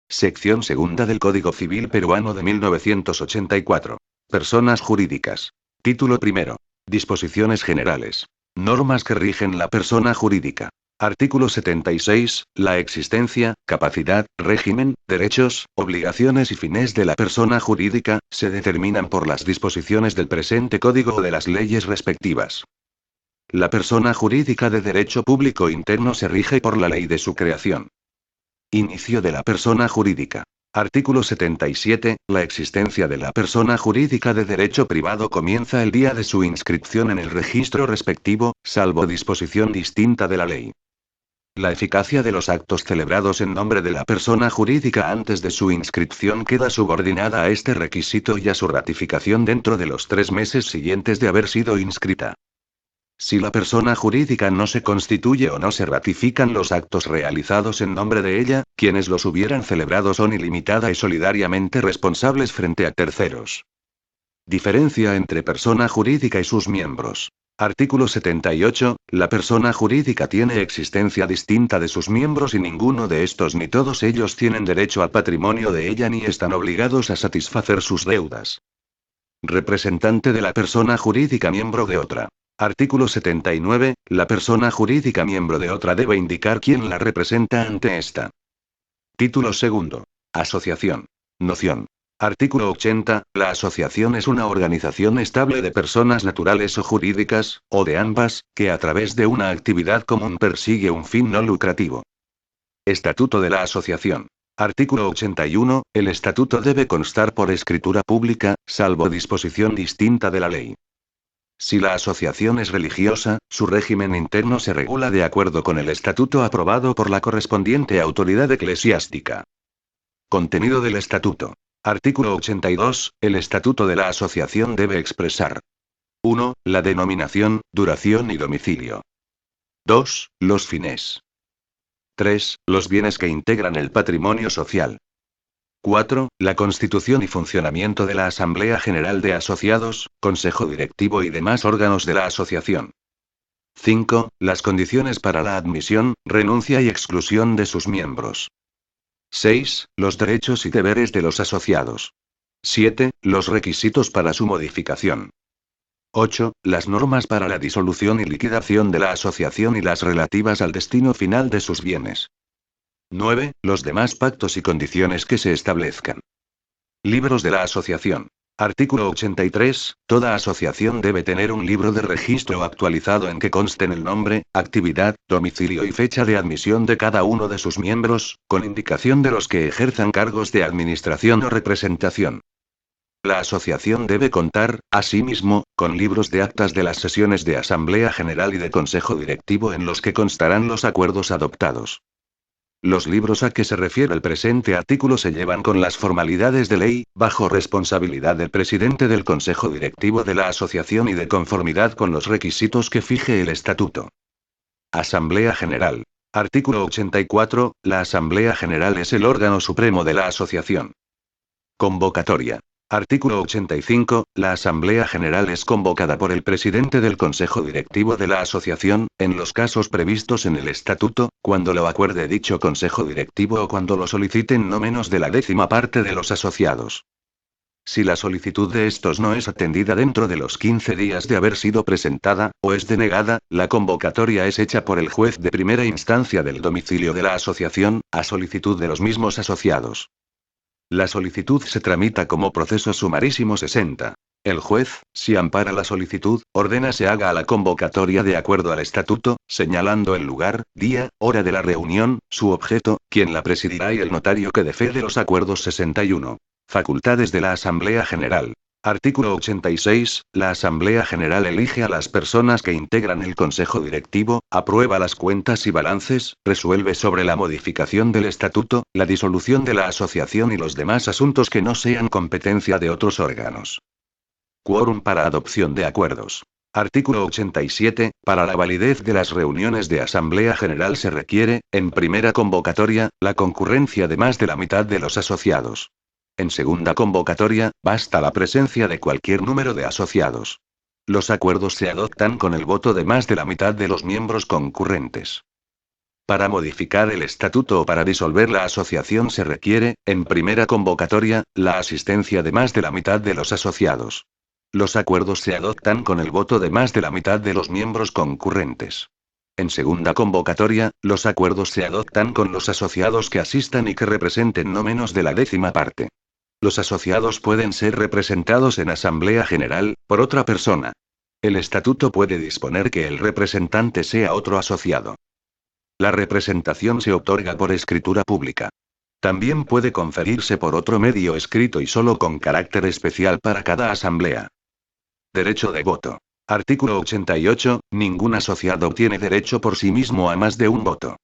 Sección segunda del Código Civil Peruano de 1984. Personas jurídicas. Título primero. Disposiciones generales. Normas que rigen la persona jurídica. Artículo 76. La existencia, capacidad, régimen, derechos, obligaciones y fines de la persona jurídica, se determinan por las disposiciones del presente código o de las leyes respectivas. La persona jurídica de derecho público interno se rige por la ley de su creación. Inicio de la persona jurídica. Artículo 77. La existencia de la persona jurídica de derecho privado comienza el día de su inscripción en el registro respectivo, salvo disposición distinta de la ley. La eficacia de los actos celebrados en nombre de la persona jurídica antes de su inscripción queda subordinada a este requisito y a su ratificación dentro de los 3 meses siguientes de haber sido inscrita. Si la persona jurídica no se constituye o no se ratifican los actos realizados en nombre de ella, quienes los hubieran celebrado son ilimitada y solidariamente responsables frente a terceros. Diferencia entre persona jurídica y sus miembros. Artículo 78. La persona jurídica tiene existencia distinta de sus miembros y ninguno de estos ni todos ellos tienen derecho al patrimonio de ella ni están obligados a satisfacer sus deudas. Representante de la persona jurídica miembro de otra. Artículo 79. La persona jurídica miembro de otra debe indicar quién la representa ante esta. Título segundo. Asociación. Noción. Artículo 80. La asociación es una organización estable de personas naturales o jurídicas, o de ambas, que a través de una actividad común persigue un fin no lucrativo. Estatuto de la asociación. Artículo 81. El estatuto debe constar por escritura pública, salvo disposición distinta de la ley. Si la asociación es religiosa, su régimen interno se regula de acuerdo con el estatuto aprobado por la correspondiente autoridad eclesiástica. Contenido del estatuto. Artículo 82. El estatuto de la asociación debe expresar: 1. La denominación, duración y domicilio. 2. Los fines. 3. Los bienes que integran el patrimonio social. 4. La constitución y funcionamiento de la Asamblea General de Asociados, Consejo Directivo y demás órganos de la asociación. 5. Las condiciones para la admisión, renuncia y exclusión de sus miembros. 6. Los derechos y deberes de los asociados. 7. Los requisitos para su modificación. 8. Las normas para la disolución y liquidación de la asociación y las relativas al destino final de sus bienes. 9. Los demás pactos y condiciones que se establezcan. Libros de la asociación. Artículo 83. Toda asociación debe tener un libro de registro actualizado en que consten el nombre, actividad, domicilio y fecha de admisión de cada uno de sus miembros, con indicación de los que ejerzan cargos de administración o representación. La asociación debe contar, asimismo, con libros de actas de las sesiones de Asamblea General y de Consejo Directivo en los que constarán los acuerdos adoptados. Los libros a que se refiere el presente artículo se llevan con las formalidades de ley, bajo responsabilidad del presidente del Consejo Directivo de la Asociación y de conformidad con los requisitos que fije el Estatuto. Asamblea General. Artículo 84. La Asamblea General es el órgano supremo de la Asociación. Convocatoria. Artículo 85. La Asamblea General es convocada por el presidente del Consejo Directivo de la Asociación, en los casos previstos en el Estatuto, cuando lo acuerde dicho Consejo Directivo o cuando lo soliciten no menos de la 10ª parte de los asociados. Si la solicitud de estos no es atendida dentro de los 15 días de haber sido presentada, o es denegada, la convocatoria es hecha por el juez de primera instancia del domicilio de la asociación, a solicitud de los mismos asociados. La solicitud se tramita como proceso sumarísimo 60. El juez, si ampara la solicitud, ordena se haga a la convocatoria de acuerdo al estatuto, señalando el lugar, día, hora de la reunión, su objeto, quien la presidirá y el notario que dé fe de los acuerdos 61. Facultades de la Asamblea General. Artículo 86. La Asamblea General elige a las personas que integran el Consejo Directivo, aprueba las cuentas y balances, resuelve sobre la modificación del estatuto, la disolución de la asociación y los demás asuntos que no sean competencia de otros órganos. Quórum para adopción de acuerdos. Artículo 87. Para la validez de las reuniones de Asamblea General se requiere, en primera convocatoria, la concurrencia de más de la mitad de los asociados. En segunda convocatoria, basta la presencia de cualquier número de asociados. Los acuerdos se adoptan con el voto de más de la mitad de los miembros concurrentes. Para modificar el estatuto o para disolver la asociación se requiere, en primera convocatoria, la asistencia de más de la mitad de los asociados. Los acuerdos se adoptan con el voto de más de la mitad de los miembros concurrentes. En segunda convocatoria, los acuerdos se adoptan con los asociados que asistan y que representen no menos de la 10ª parte. Los asociados pueden ser representados en Asamblea General, por otra persona. El estatuto puede disponer que el representante sea otro asociado. La representación se otorga por escritura pública. También puede conferirse por otro medio escrito y solo con carácter especial para cada asamblea. Derecho de voto. Artículo 88. Ningún asociado tiene derecho por sí mismo a más de un voto.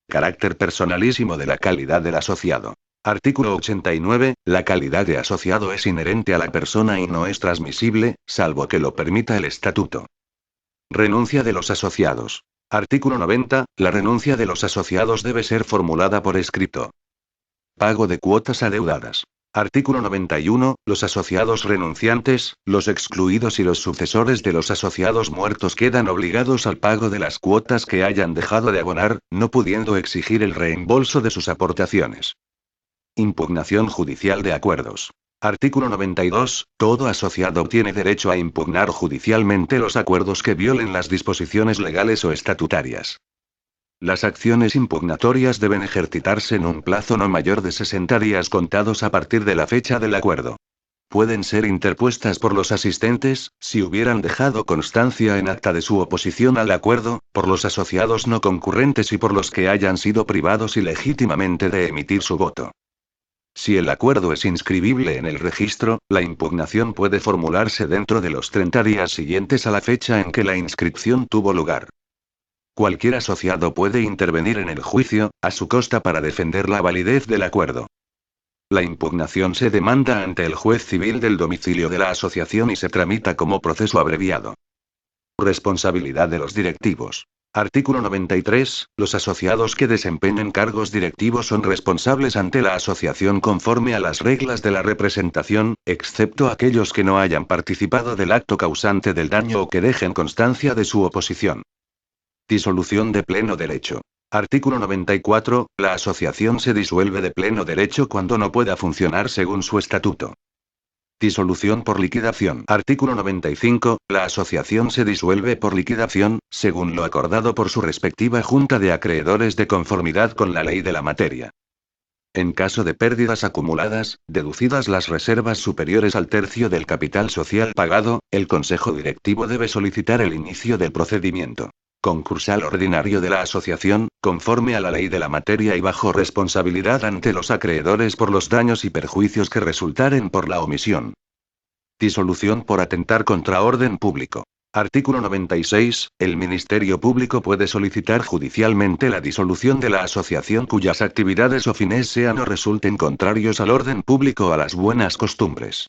Carácter personalísimo de la calidad del asociado. Artículo 89. La calidad de asociado es inherente a la persona y no es transmisible, salvo que lo permita el estatuto. Renuncia de los asociados. Artículo 90. La renuncia de los asociados debe ser formulada por escrito. Pago de cuotas adeudadas. Artículo 91. Los asociados renunciantes, los excluidos y los sucesores de los asociados muertos quedan obligados al pago de las cuotas que hayan dejado de abonar, no pudiendo exigir el reembolso de sus aportaciones. Impugnación judicial de acuerdos. Artículo 92. Todo asociado tiene derecho a impugnar judicialmente los acuerdos que violen las disposiciones legales o estatutarias. Las acciones impugnatorias deben ejercitarse en un plazo no mayor de 60 días contados a partir de la fecha del acuerdo. Pueden ser interpuestas por los asistentes, si hubieran dejado constancia en acta de su oposición al acuerdo, por los asociados no concurrentes y por los que hayan sido privados ilegítimamente de emitir su voto. Si el acuerdo es inscribible en el registro, la impugnación puede formularse dentro de los 30 días siguientes a la fecha en que la inscripción tuvo lugar. Cualquier asociado puede intervenir en el juicio, a su costa para defender la validez del acuerdo. La impugnación se demanda ante el juez civil del domicilio de la asociación y se tramita como proceso abreviado. Responsabilidad de los directivos. Artículo 93. Los asociados que desempeñen cargos directivos son responsables ante la asociación conforme a las reglas de la representación, excepto aquellos que no hayan participado del acto causante del daño o que dejen constancia de su oposición. Disolución de pleno derecho. Artículo 94. La asociación se disuelve de pleno derecho cuando no pueda funcionar según su estatuto. Disolución por liquidación. Artículo 95. La asociación se disuelve por liquidación, según lo acordado por su respectiva junta de acreedores de conformidad con la ley de la materia. En caso de pérdidas acumuladas, deducidas las reservas superiores al tercio del capital social pagado, el consejo directivo debe solicitar el inicio del procedimiento concursal ordinario de la asociación, conforme a la ley de la materia y bajo responsabilidad ante los acreedores por los daños y perjuicios que resultaren por la omisión. Disolución por atentar contra orden público. Artículo 96. El Ministerio Público puede solicitar judicialmente la disolución de la asociación cuyas actividades o fines sean o resulten contrarios al orden público o a las buenas costumbres.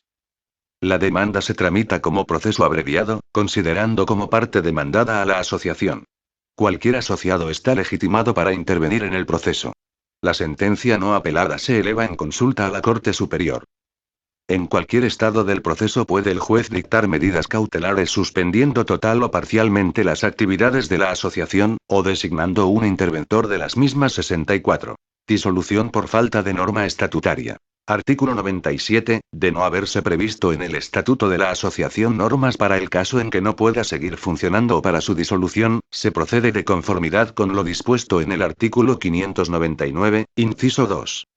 La demanda se tramita como proceso abreviado, considerando como parte demandada a la asociación. Cualquier asociado está legitimado para intervenir en el proceso. La sentencia no apelada se eleva en consulta a la Corte Superior. En cualquier estado del proceso puede el juez dictar medidas cautelares suspendiendo total o parcialmente las actividades de la asociación, o designando un interventor de las mismas. 64. Disolución por falta de norma estatutaria. Artículo 97. De no haberse previsto en el estatuto de la asociación normas para el caso en que no pueda seguir funcionando o para su disolución, se procede de conformidad con lo dispuesto en el artículo 599, inciso 2.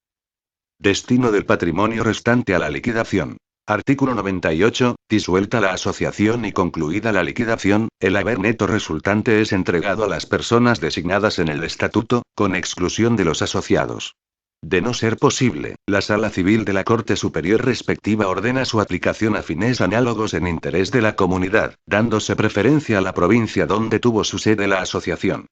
Destino del patrimonio restante a la liquidación. Artículo 98. Disuelta la asociación y concluida la liquidación, el haber neto resultante es entregado a las personas designadas en el estatuto, con exclusión de los asociados. De no ser posible, la Sala Civil de la Corte Superior respectiva ordena su aplicación a fines análogos en interés de la comunidad, dándose preferencia a la provincia donde tuvo su sede la asociación.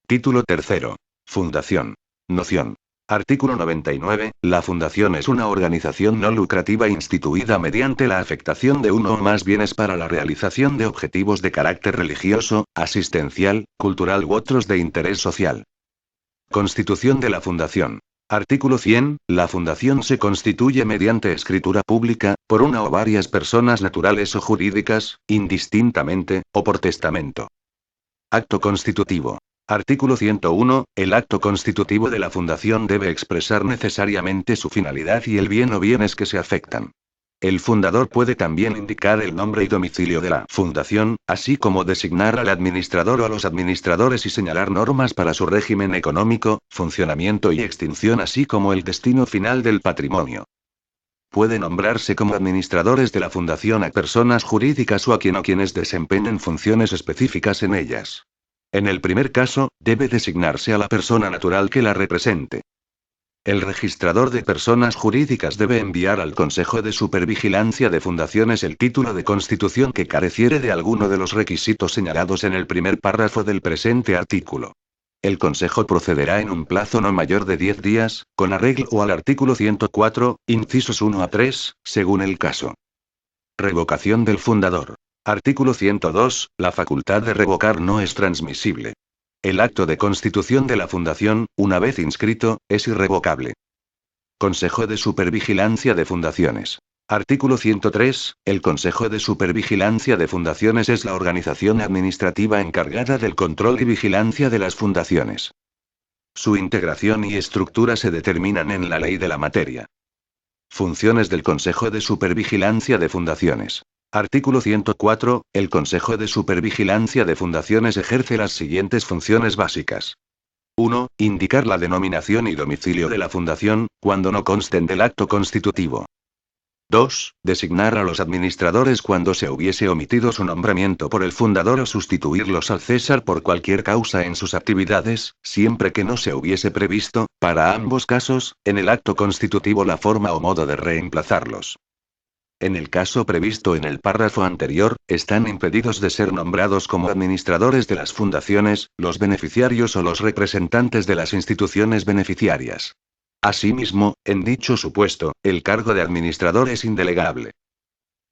Título tercero. Fundación. Noción. Artículo 99. La fundación es una organización no lucrativa instituida mediante la afectación de uno o más bienes para la realización de objetivos de carácter religioso, asistencial, cultural u otros de interés social. Constitución de la fundación. Artículo 100. La fundación se constituye mediante escritura pública, por una o varias personas naturales o jurídicas, indistintamente, o por testamento. Acto constitutivo. Artículo 101. El acto constitutivo de la fundación debe expresar necesariamente su finalidad y el bien o bienes que se afectan. El fundador puede también indicar el nombre y domicilio de la fundación, así como designar al administrador o a los administradores y señalar normas para su régimen económico, funcionamiento y extinción, así como el destino final del patrimonio. Puede nombrarse como administradores de la fundación a personas jurídicas o a quienes desempeñen funciones específicas en ellas. En el primer caso, debe designarse a la persona natural que la represente. El registrador de personas jurídicas debe enviar al Consejo de Supervigilancia de Fundaciones el título de constitución que careciere de alguno de los requisitos señalados en el primer párrafo del presente artículo. El Consejo procederá en un plazo no mayor de 10 días, con arreglo al artículo 104, incisos 1 a 3, según el caso. Revocación del fundador. Artículo 102. La facultad de revocar no es transmisible. El acto de constitución de la fundación, una vez inscrito, es irrevocable. Consejo de Supervigilancia de Fundaciones. Artículo 103. El Consejo de Supervigilancia de Fundaciones es la organización administrativa encargada del control y vigilancia de las fundaciones. Su integración y estructura se determinan en la ley de la materia. Funciones del Consejo de Supervigilancia de Fundaciones. Artículo 104. El Consejo de Supervigilancia de Fundaciones ejerce las siguientes funciones básicas. 1. Indicar la denominación y domicilio de la fundación, cuando no consten del acto constitutivo. 2. Designar a los administradores cuando se hubiese omitido su nombramiento por el fundador o sustituirlos al cesar por cualquier causa en sus actividades, siempre que no se hubiese previsto, para ambos casos, en el acto constitutivo la forma o modo de reemplazarlos. En el caso previsto en el párrafo anterior, están impedidos de ser nombrados como administradores de las fundaciones, los beneficiarios o los representantes de las instituciones beneficiarias. Asimismo, en dicho supuesto, el cargo de administrador es indelegable.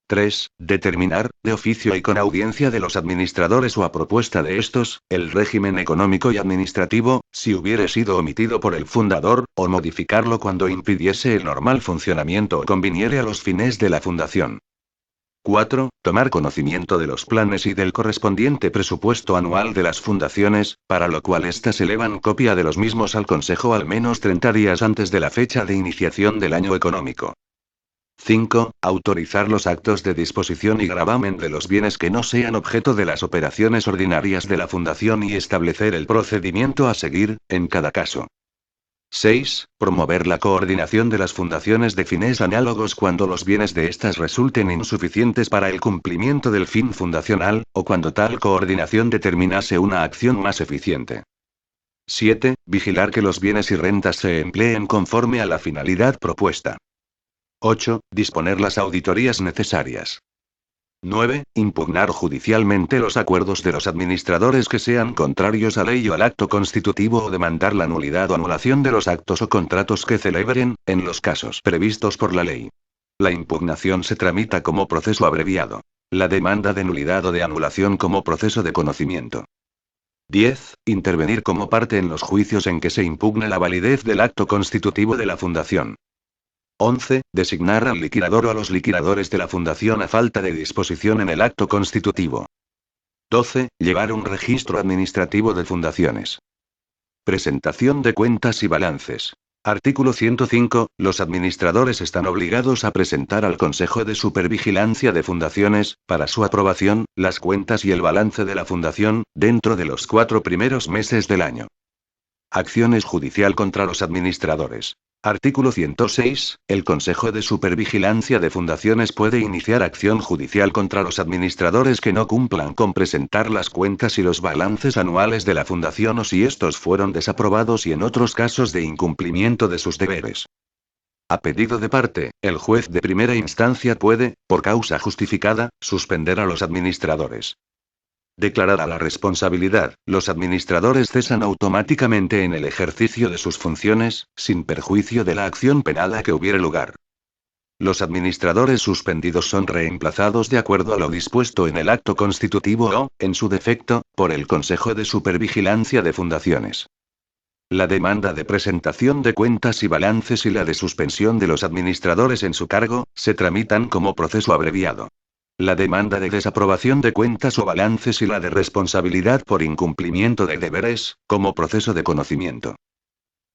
3. Determinar, de oficio y con audiencia de los administradores o a propuesta de estos, el régimen económico y administrativo, si hubiere sido omitido por el fundador, o modificarlo cuando impidiese el normal funcionamiento o conviniere a los fines de la fundación. 4. Tomar conocimiento de los planes y del correspondiente presupuesto anual de las fundaciones, para lo cual éstas elevan copia de los mismos al Consejo al menos 30 días antes de la fecha de iniciación del año económico. 5. Autorizar los actos de disposición y gravamen de los bienes que no sean objeto de las operaciones ordinarias de la fundación y establecer el procedimiento a seguir, en cada caso. 6. Promover la coordinación de las fundaciones de fines análogos cuando los bienes de éstas resulten insuficientes para el cumplimiento del fin fundacional, o cuando tal coordinación determinase una acción más eficiente. 7. Vigilar que los bienes y rentas se empleen conforme a la finalidad propuesta. 8. Disponer las auditorías necesarias. 9. Impugnar judicialmente los acuerdos de los administradores que sean contrarios a ley o al acto constitutivo o demandar la nulidad o anulación de los actos o contratos que celebren, en los casos previstos por la ley. La impugnación se tramita como proceso abreviado. La demanda de nulidad o de anulación como proceso de conocimiento. 10. Intervenir como parte en los juicios en que se impugne la validez del acto constitutivo de la fundación. 11. Designar al liquidador o a los liquidadores de la fundación a falta de disposición en el acto constitutivo. 12. Llevar un registro administrativo de fundaciones. Presentación de cuentas y balances. Artículo 105. Los administradores están obligados a presentar al Consejo de Supervigilancia de Fundaciones, para su aprobación, las cuentas y el balance de la fundación, dentro de los 4 primeros meses del año. Acciones judicial contra los administradores. Artículo 106. El Consejo de Supervigilancia de Fundaciones puede iniciar acción judicial contra los administradores que no cumplan con presentar las cuentas y los balances anuales de la fundación o si estos fueron desaprobados y en otros casos de incumplimiento de sus deberes. A pedido de parte, el juez de primera instancia puede, por causa justificada, suspender a los administradores. Declarada la responsabilidad, los administradores cesan automáticamente en el ejercicio de sus funciones, sin perjuicio de la acción penal a que hubiere lugar. Los administradores suspendidos son reemplazados de acuerdo a lo dispuesto en el acto constitutivo o, en su defecto, por el Consejo de Supervigilancia de Fundaciones. La demanda de presentación de cuentas y balances y la de suspensión de los administradores en su cargo, se tramitan como proceso abreviado. La demanda de desaprobación de cuentas o balances y la de responsabilidad por incumplimiento de deberes, como proceso de conocimiento.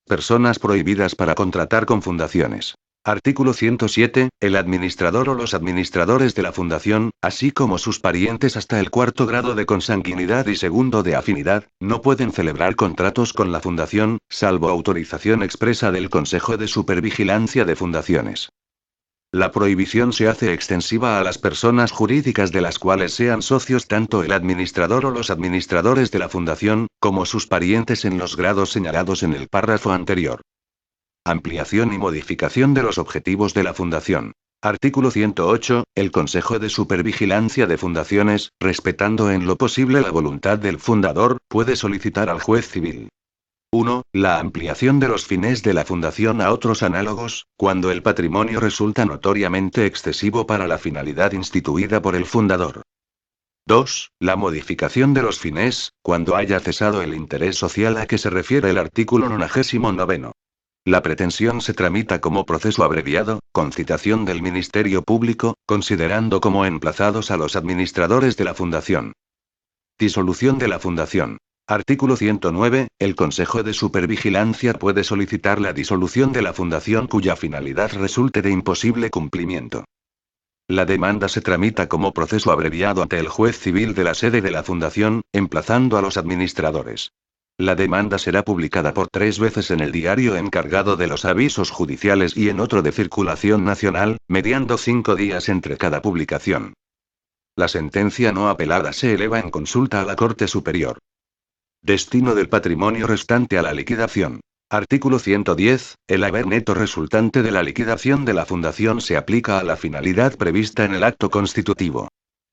Personas prohibidas para contratar con fundaciones. Artículo 107. El administrador o los administradores de la fundación, así como sus parientes hasta el cuarto grado de consanguinidad y segundo de afinidad, no pueden celebrar contratos con la fundación, salvo autorización expresa del Consejo de Supervigilancia de Fundaciones. La prohibición se hace extensiva a las personas jurídicas de las cuales sean socios tanto el administrador o los administradores de la fundación, como sus parientes en los grados señalados en el párrafo anterior. Ampliación y modificación de los objetivos de la fundación. Artículo 108. El Consejo de Supervigilancia de Fundaciones, respetando en lo posible la voluntad del fundador, puede solicitar al juez civil. 1. La ampliación de los fines de la fundación a otros análogos, cuando el patrimonio resulta notoriamente excesivo para la finalidad instituida por el fundador. 2. La modificación de los fines, cuando haya cesado el interés social a que se refiere el artículo 99. La pretensión se tramita como proceso abreviado, con citación del Ministerio Público, considerando como emplazados a los administradores de la fundación. Disolución de la fundación. Artículo 109. El Consejo de Supervigilancia puede solicitar la disolución de la fundación cuya finalidad resulte de imposible cumplimiento. La demanda se tramita como proceso abreviado ante el juez civil de la sede de la fundación, emplazando a los administradores. La demanda será publicada por 3 veces en el diario encargado de los avisos judiciales y en otro de circulación nacional, mediando 5 días entre cada publicación. La sentencia no apelada se eleva en consulta a la Corte Superior. Destino del patrimonio restante a la liquidación. Artículo 110. El haber neto resultante de la liquidación de la fundación se aplica a la finalidad prevista en el acto constitutivo.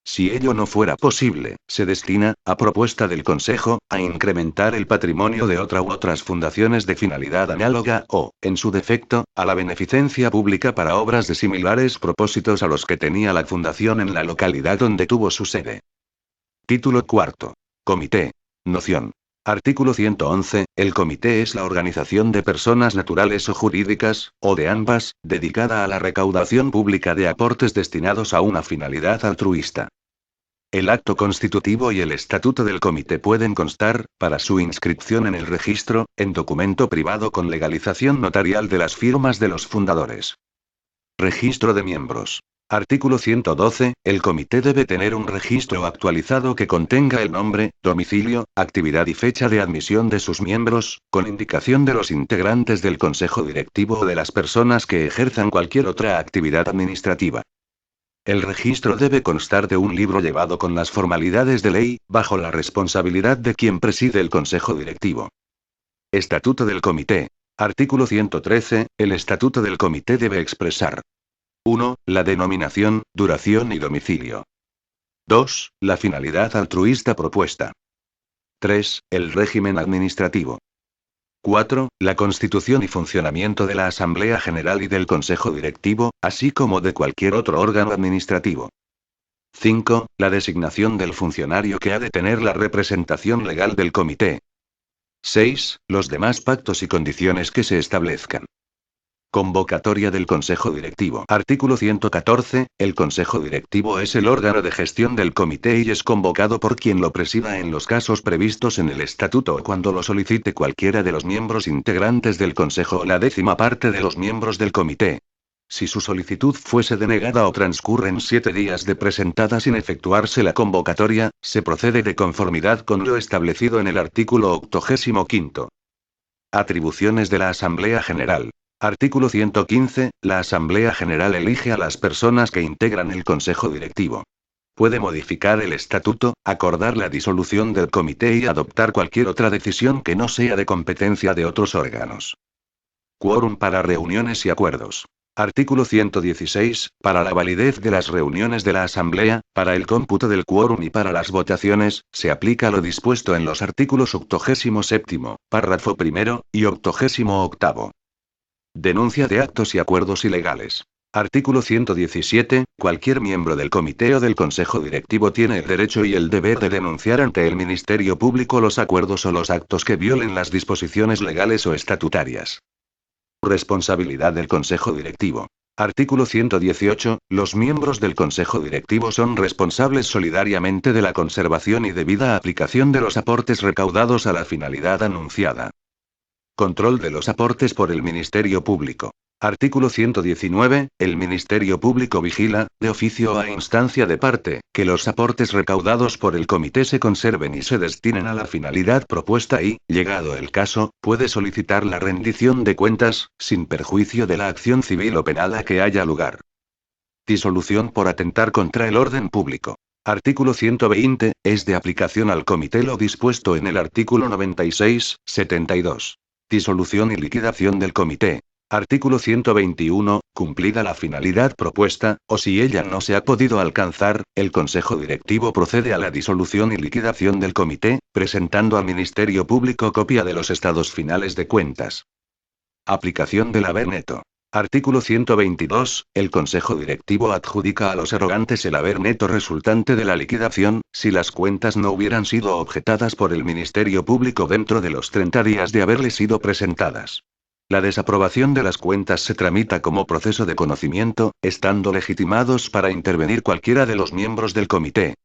Si ello no fuera posible, se destina, a propuesta del Consejo, a incrementar el patrimonio de otra u otras fundaciones de finalidad análoga o, en su defecto, a la beneficencia pública para obras de similares propósitos a los que tenía la fundación en la localidad donde tuvo su sede. Título cuarto. Comité. Noción. Artículo 111. El comité es la organización de personas naturales o jurídicas, o de ambas, dedicada a la recaudación pública de aportes destinados a una finalidad altruista. El acto constitutivo y el estatuto del comité pueden constar, para su inscripción en el registro, en documento privado con legalización notarial de las firmas de los fundadores. Registro de miembros. Artículo 112. El comité debe tener un registro actualizado que contenga el nombre, domicilio, actividad y fecha de admisión de sus miembros, con indicación de los integrantes del consejo directivo o de las personas que ejerzan cualquier otra actividad administrativa. El registro debe constar de un libro llevado con las formalidades de ley, bajo la responsabilidad de quien preside el consejo directivo. Estatuto del comité. Artículo 113. El estatuto del comité debe expresar: 1. La denominación, duración y domicilio. 2. La finalidad altruista propuesta. 3. El régimen administrativo. 4. La constitución y funcionamiento de la Asamblea General y del Consejo Directivo, así como de cualquier otro órgano administrativo. 5. La designación del funcionario que ha de tener la representación legal del comité. 6. Los demás pactos y condiciones que se establezcan. Convocatoria del Consejo Directivo. Artículo 114. El Consejo Directivo es el órgano de gestión del comité y es convocado por quien lo presida en los casos previstos en el estatuto o cuando lo solicite cualquiera de los miembros integrantes del Consejo o la 10ª parte de los miembros del comité. Si su solicitud fuese denegada o transcurren 7 días de presentada sin efectuarse la convocatoria, se procede de conformidad con lo establecido en el artículo 85. Atribuciones de la Asamblea General. Artículo 115. La Asamblea General elige a las personas que integran el Consejo Directivo. Puede modificar el estatuto, acordar la disolución del comité y adoptar cualquier otra decisión que no sea de competencia de otros órganos. Quórum para reuniones y acuerdos. Artículo 116. Para la validez de las reuniones de la Asamblea, para el cómputo del quórum y para las votaciones, se aplica lo dispuesto en los artículos 87, párrafo primero, y 88. Denuncia de actos y acuerdos ilegales. Artículo 117. Cualquier miembro del comité o del consejo directivo tiene el derecho y el deber de denunciar ante el Ministerio Público los acuerdos o los actos que violen las disposiciones legales o estatutarias. Responsabilidad del consejo directivo. Artículo 118. Los miembros del Consejo Directivo son responsables solidariamente de la conservación y debida aplicación de los aportes recaudados a la finalidad anunciada. Control de los aportes por el Ministerio Público. Artículo 119. El Ministerio Público vigila, de oficio o a instancia de parte, que los aportes recaudados por el comité se conserven y se destinen a la finalidad propuesta y, llegado el caso, puede solicitar la rendición de cuentas, sin perjuicio de la acción civil o penal a que haya lugar. Disolución por atentar contra el orden público. Artículo 120. Es de aplicación al comité lo dispuesto en el artículo 96, 72. Disolución y liquidación del comité. Artículo 121. Cumplida la finalidad propuesta, o si ella no se ha podido alcanzar, el Consejo Directivo procede a la disolución y liquidación del comité, presentando al Ministerio Público copia de los estados finales de cuentas. Aplicación del haber neto. Artículo 122. El Consejo Directivo adjudica a los erogantes el haber neto resultante de la liquidación, si las cuentas no hubieran sido objetadas por el Ministerio Público dentro de los 30 días de haberle sido presentadas. La desaprobación de las cuentas se tramita como proceso de conocimiento, estando legitimados para intervenir cualquiera de los miembros del comité.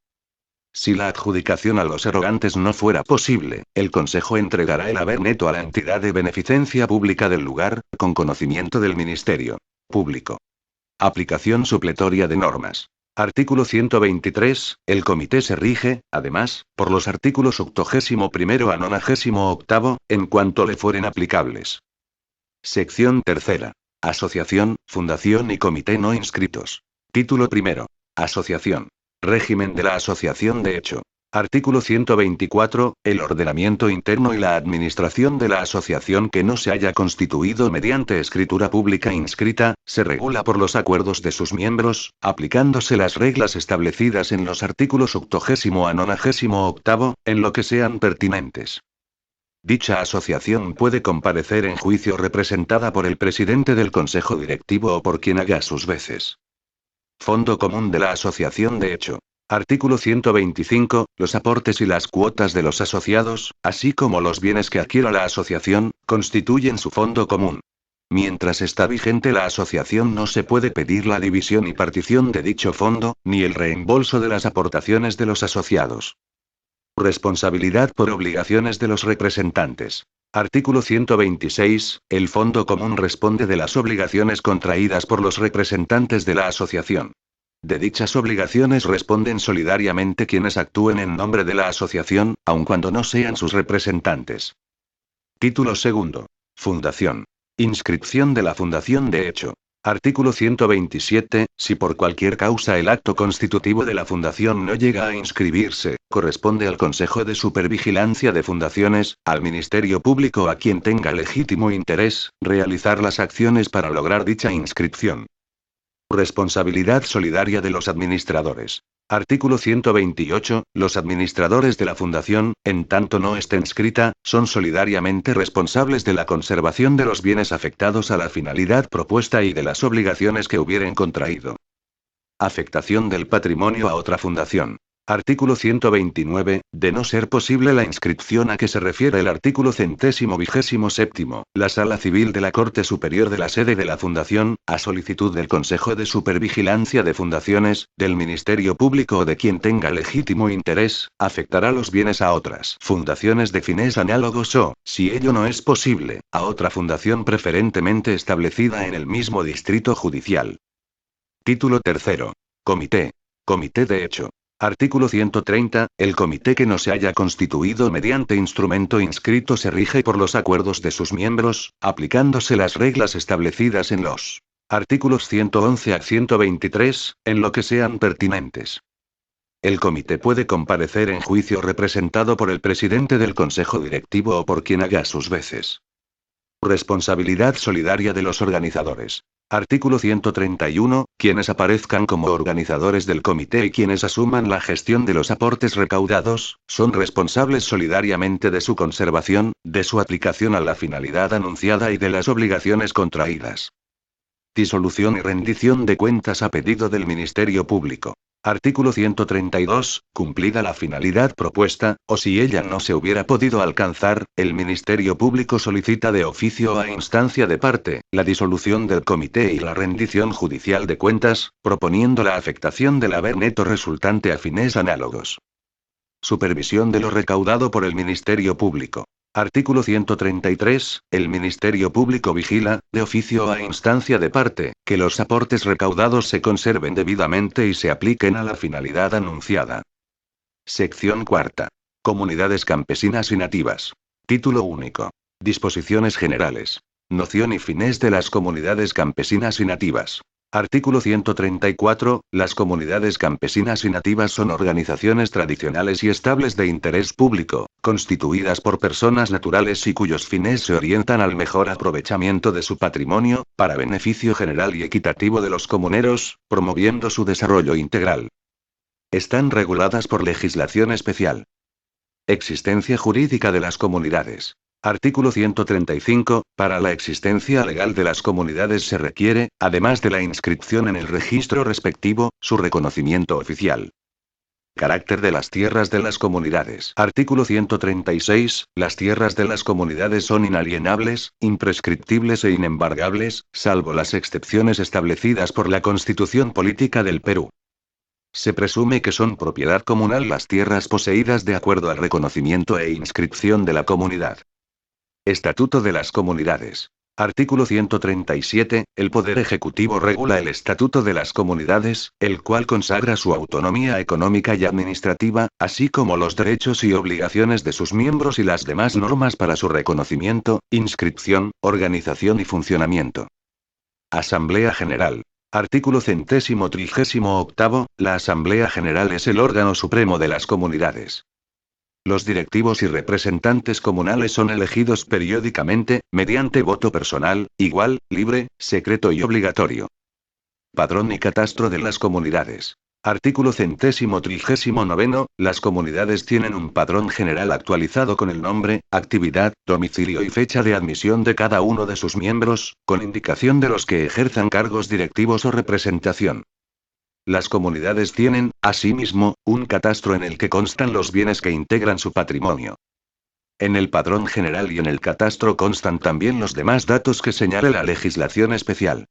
Si la adjudicación a los erogantes no fuera posible, el Consejo entregará el haber neto a la entidad de beneficencia pública del lugar, con conocimiento del Ministerio Público. Aplicación supletoria de normas. Artículo 123. El comité se rige, además, por los artículos 81 a 98, en cuanto le fueren aplicables. Sección tercera. Asociación, fundación y comité no inscritos. Título primero. Asociación. Régimen de la asociación de hecho. Artículo 124. El ordenamiento interno y la administración de la asociación que no se haya constituido mediante escritura pública inscrita, se regula por los acuerdos de sus miembros, aplicándose las reglas establecidas en los artículos 80 a 98, en lo que sean pertinentes. Dicha asociación puede comparecer en juicio representada por el presidente del Consejo Directivo o por quien haga sus veces. Fondo común de la asociación de hecho. Artículo 125. Los aportes y las cuotas de los asociados, así como los bienes que adquiera la asociación, constituyen su fondo común. Mientras está vigente la asociación no se puede pedir la división y partición de dicho fondo, ni el reembolso de las aportaciones de los asociados. Responsabilidad por obligaciones de los representantes. Artículo 126. El Fondo Común responde de las obligaciones contraídas por los representantes de la asociación. De dichas obligaciones responden solidariamente quienes actúen en nombre de la asociación, aun cuando no sean sus representantes. Título segundo. Fundación. Inscripción de la fundación de hecho. Artículo 127. Si por cualquier causa el acto constitutivo de la fundación no llega a inscribirse, corresponde al Consejo de Supervigilancia de Fundaciones, al Ministerio Público o a quien tenga legítimo interés, realizar las acciones para lograr dicha inscripción. Responsabilidad solidaria de los administradores. Artículo 128. Los administradores de la fundación, en tanto no esté inscrita, son solidariamente responsables de la conservación de los bienes afectados a la finalidad propuesta y de las obligaciones que hubieren contraído. Afectación del patrimonio a otra fundación. Artículo 129. De no ser posible la inscripción a que se refiere el artículo 127, la Sala Civil de la Corte Superior de la sede de la Fundación, a solicitud del Consejo de Supervigilancia de Fundaciones, del Ministerio Público o de quien tenga legítimo interés, afectará los bienes a otras fundaciones de fines análogos o, si ello no es posible, a otra fundación preferentemente establecida en el mismo distrito judicial. Título tercero. Comité. Comité de hecho. Artículo 130. El comité que no se haya constituido mediante instrumento inscrito se rige por los acuerdos de sus miembros, aplicándose las reglas establecidas en los artículos 111 a 123, en lo que sean pertinentes. El comité puede comparecer en juicio representado por el presidente del Consejo Directivo o por quien haga sus veces. Responsabilidad solidaria de los organizadores. Artículo 131. Quienes aparezcan como organizadores del comité y quienes asuman la gestión de los aportes recaudados, son responsables solidariamente de su conservación, de su aplicación a la finalidad anunciada y de las obligaciones contraídas. Disolución y rendición de cuentas a pedido del Ministerio Público. Artículo 132. Cumplida la finalidad propuesta, o si ella no se hubiera podido alcanzar, el Ministerio Público solicita de oficio a instancia de parte, la disolución del comité y la rendición judicial de cuentas, proponiendo la afectación del haber neto resultante a fines análogos. Supervisión de lo recaudado por el Ministerio Público. Artículo 133. El Ministerio Público vigila, de oficio o a instancia de parte, que los aportes recaudados se conserven debidamente y se apliquen a la finalidad anunciada. Sección cuarta. Comunidades campesinas y nativas. Título único. Disposiciones generales. Noción y fines de las comunidades campesinas y nativas. Artículo 134. Las comunidades campesinas y nativas son organizaciones tradicionales y estables de interés público, constituidas por personas naturales y cuyos fines se orientan al mejor aprovechamiento de su patrimonio, para beneficio general y equitativo de los comuneros, promoviendo su desarrollo integral. Están reguladas por legislación especial. Existencia jurídica de las comunidades. Artículo 135. Para la existencia legal de las comunidades se requiere, además de la inscripción en el registro respectivo, su reconocimiento oficial. Carácter de las tierras de las comunidades. Artículo 136. Las tierras de las comunidades son inalienables, imprescriptibles e inembargables, salvo las excepciones establecidas por la Constitución Política del Perú. Se presume que son propiedad comunal las tierras poseídas de acuerdo al reconocimiento e inscripción de la comunidad. Estatuto de las comunidades. Artículo 137. El Poder Ejecutivo regula el Estatuto de las Comunidades, el cual consagra su autonomía económica y administrativa, así como los derechos y obligaciones de sus miembros y las demás normas para su reconocimiento, inscripción, organización y funcionamiento. Asamblea General. Artículo 138. La Asamblea General es el órgano supremo de las comunidades. Los directivos y representantes comunales son elegidos periódicamente, mediante voto personal, igual, libre, secreto y obligatorio. Padrón y catastro de las comunidades. Artículo 139. Las comunidades tienen un padrón general actualizado con el nombre, actividad, domicilio y fecha de admisión de cada uno de sus miembros, con indicación de los que ejerzan cargos directivos o representación. Las comunidades tienen, asimismo, un catastro en el que constan los bienes que integran su patrimonio. En el padrón general y en el catastro constan también los demás datos que señale la legislación especial.